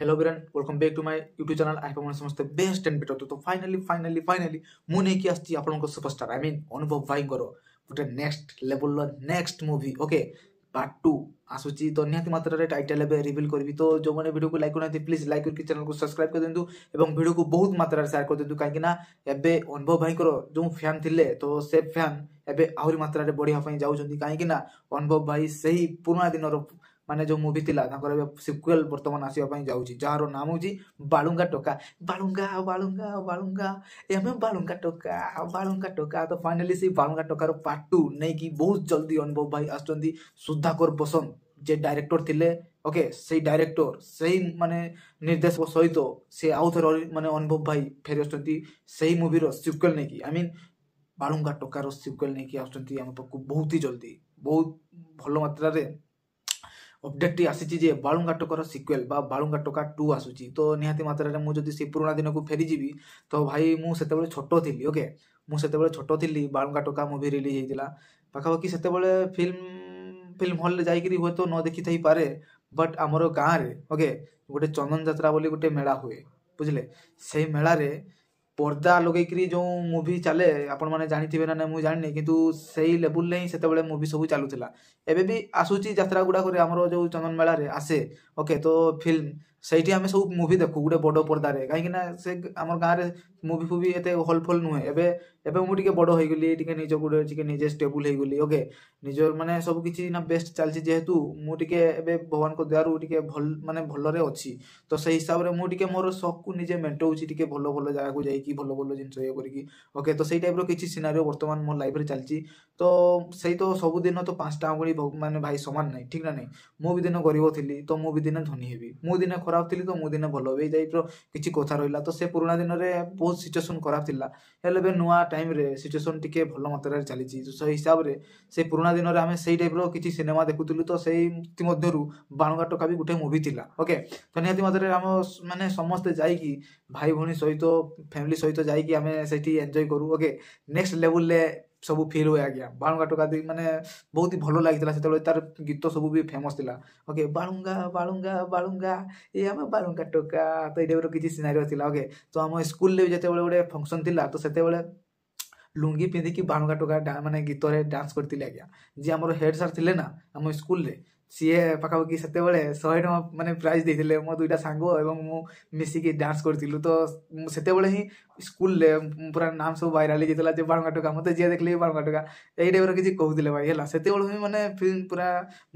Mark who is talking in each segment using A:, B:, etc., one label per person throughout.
A: Hello brain welcome back to my YouTube channel I hope समस्त best and better तो finally मु नहीं कि आछि आपनको सुपरस्टार आई मीन अनुभव भाई करो गोटे next level next movie okay part 2 आसुची तो निहाती मात्रा रे टाइटल एबे रिवील करबी तो जो माने वीडियो को लाइक करनाती प्लीज लाइक करके चैनल को सब्सक्राइब कर देंतु एवं वीडियो को बहुत मात्रा रे शेयर कर देंतु काहे कि ना एबे अनुभव भाई करो जो फैन थिले तो से फैन एबे आहुरी मात्रा रे बढ़िया पई जाउछंती काहे कि ना अनुभव भाई सही पुराना दिन रो माने जो मूवी थिला ताकर सिक्वेल वर्तमान आसीबा पई जाउची जहारो नाम होची बालुंगा टोका बालुंगा बालुंगा बालुंगा एमे बालुंगा टोका तो फाइनली से बालुंगा टोकार पार्ट 2 नै कि बहुत जल्दी अनुभव भाई आछंती सुधाकर बसंत जे डायरेक्टर थिले ओके से डायरेक्टर सही माने निर्देशक सहित से आउ थर माने अनुभव भाई फेरि आछंती सही मूवी रो सिक्वेल नै कि आई मीन बालुंगा टोकार सिक्वेल नै कि आछंती हम पक्कू बहुत ही जल्दी बहुत भलो मात्रा रे अपडेट आसी जे बालुंगा टोकार सिक्वेल बा बालुंगा टोका 2 आसुची तो निहाती मात्रा रे मु जदी से पुराना दिन को फेरी जीवी तो भाई मु सेते बेले छोटो थिली ओके मु सेते बेले छोटो थिली बालुंगा टोका मूवी रिलीज हेतिला पाखापाखि सेते बेले फिल्म हॉल रे जाई करी हो तो न देखि थई पारे बट हमरो गां रे ओके गोटे चंदन यात्रा बोली गोटे मेला हुए बुझले सेही मेला रे पर्दा लगे जो मूवी चले आपण मैंने जानी ना मुझे जानी किंतु सही लेवल ही से मूवी सब चलूला एवं भी आसूची यात्रा गुड़ाक आमर जो चंदन मेला रे आसे ओके तो फिल्म सही आम सब मूवी देखू गोटे बड़ पर्दारे कहीं से आम गाँव में मूवी फूवी एत हल फल नुहे एबे मुझे बड़ हो गली निज गोटे निजे स्टेबुल हो गली ओके निज माने सब किसी ना बेस्ट चलती जेहेतु मुझे भगवान को दयारु भल माने भलरे अच्छी तो से हिसाब से मुझे मोर शौक को निजे मेन्टाऊँगी भल भल जगह को जाकि भल भल जिन ये करके ओके तो सही टाइप किसी सिनारियो बर्तमान मो लाइफ में चलती तो सही तो सबुदिन तो 5टा आंगुली माने भाई समान नहीं ठीक ना नहीं मु भी दिन गरीब थी तो मु भी दिन धनी हेबी मु दिन खराब थी तो मु दिन भल हे टाइप किसी कथा रहा तो से पुराना दिन में बहुत सिचुएसन खराब थिला हेले नुआ टाइम रे सिचुएसन टिके भल मात्रा चली तो से हिसाब से से पुराना दिन में आम से टाइप किसी सिनेमा देखुलु तो से बाणुगा टोका भी गोटे मूवी थिला ओके तो निहाती मात्रा आम माने समस्ते जाइकी भाई भौणी सहित फैमिली सहित जाइकी आम से एंजॉय करू ओके नेक्स्ट लेवल सब फिल हुए आज्ञा बाणुगा टोका माने बहुत ही भल लगी से तार गीत सब भी फेमस थिला ओके बालुंगा बालुंगा बालुंगा ये आम बालुंगा टोका तो ये टाइप किसी सिनारियो थिला ओके तो आम स्कूल रे जेते गोटे फंक्शन थिला तो सेते लुंगी पिंधिकी बाणुगा टोका माने गीत रे डांस करथिले आज्ञा जे हमर हेड सर थिले ना हम स्कूल रे सीए पाखापाखि से 100 टका माने प्राइज देथिले मो दुईटा सांगो एवं मु मिसिकी डांस करथिलु तो सेते ही स्कूल रे पूरा नाम सब वायरल हो जेतला जे बाणुगा टोका मते जे देखले बाणुगा टोका एई टाइप किसी कहउथिले भाई हला सेते ही माने फिल्म पूरा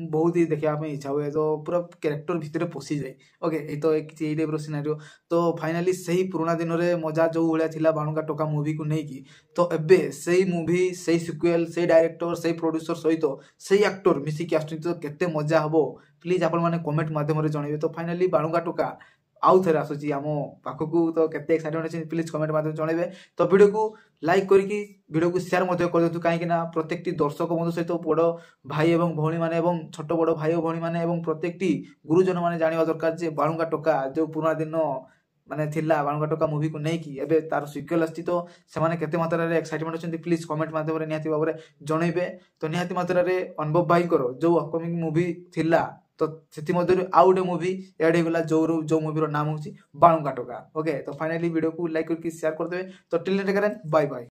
A: बहुत ही देखा पे इच्छा हुए तो पूरा कैरेक्टर भितर पसी जाए ओके ए तो किसी एई टाइप सिनेरियो तो फाइनली सही पुराना दिन रे मजा जो भलिया थिला बाणुगा टोका मूवी को नै की तो एबे सही मूवी सही सिक्वेल सही डायरेक्टर सही प्रोड्यूसर सहित सही एक्टर मिसिकी आछथि तो केते मजा हबो प्लीज आपण माने कमेंट माध्यम रे जणाइबे तो फाइनली बाणुगा टोका आउ थे आसूची आम पाखकू तो केते एक्साइटेड अछि प्लीज कमेंट माध्यम जणाइबे तो वीडियो को लाइक करके वीडियो को शेयर मध्य कर देतु काहे ना प्रत्येकटी दर्शक बंधु सहित बड़ भाई एवं भौणी माने एवं छोट बड़ भाई और भौणी माने एवं प्रत्येकटी गुरुजन माने जानिबा दरकार जे बाणुगा टोका जो पुराना दिन माने थिला बाणुगा टोका मूवी को नै कि एबे तार सिक्वेल आछि तो से माने केते मात्रा रे एक्साइटमेंट अछंती प्लीज कमेंट माध्यम रे निहाती बाबरे जणाइबे तो निहाती मात्रा रे अनुभव भाई करो जो अपकमिंग मूवी थिला तो से मध्य आउ गोटे मूवी एड होगा जो मूवी नाम हूँ बाणुगा टोका ओके तो फाइनली वीडियो को लाइक करके शेयर करदे तो टिल नेक्स्ट बाय बाय।